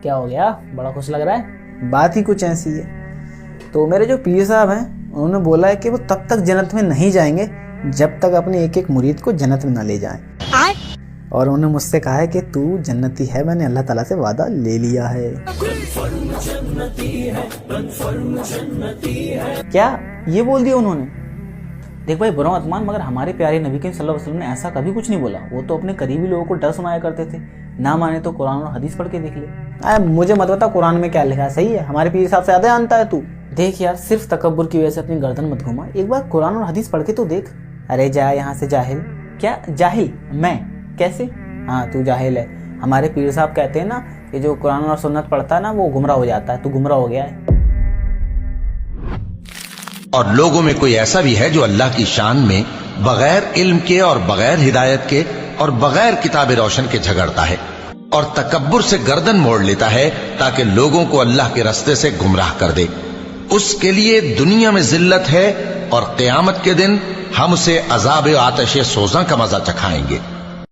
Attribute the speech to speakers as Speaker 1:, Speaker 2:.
Speaker 1: क्या हो गया, बड़ा खुश लग रहा है?
Speaker 2: बात ही कुछ ऐसी है। तो मेरे जो पीर साहब हैं उन्होंने बोला है कि वो तब तक जन्नत में नहीं जाएंगे जब तक अपने एक एक मुरीद को जन्नत में ना ले जाएं। और उन्होंने मुझसे कहा है कि तू जन्नती है, मैंने अल्लाह ताला से वादा ले लिया है।
Speaker 1: क्या ये बोल दिया उन्होंने? देख भाई, बुरा मत मान, मगर हमारे प्यारे नबी करीम सल्लल्लाहु अलैहि वसल्लम ने ऐसा कभी कुछ नहीं बोला। वो तो अपने करीबी लोगों को डर सुनाया करते थे। ना माने तो कुरान और हदीस पढ़ के देख ले।
Speaker 2: मुझे मत बता कुरान में क्या लिखा है। सही है, हमारे पीर साहब से ज्यादा जानता है तू।
Speaker 1: देख यार, सिर्फ तकब्बुर की वजह से अपनी गर्दन मत घुमा, एक बार कुरान और हदीस पढ़ के तो देख।
Speaker 2: अरे जा यहाँ से जाहिल।
Speaker 1: क्या जाहिल? मैं कैसे?
Speaker 2: हाँ तू जाहिल है। हमारे पीर साहब कहते हैं ना कि जो कुरान और सुन्नत पढ़ता है ना वो गुमराह हो जाता है। तू गुमराह हो गया है।
Speaker 3: और लोगों में कोई ऐसा भी है जो अल्लाह की शान में बगैर इल्म के और बगैर हिदायत के और बगैर किताब रोशन के झगड़ता है और तकब्बुर से गर्दन मोड़ लेता है ताकि लोगों को अल्लाह के रास्ते से गुमराह कर दे। उसके लिए दुनिया में जिल्लत है और क़यामत के दिन हम उसे अज़ाब आतिश सोज़ा का मजा चखाएंगे।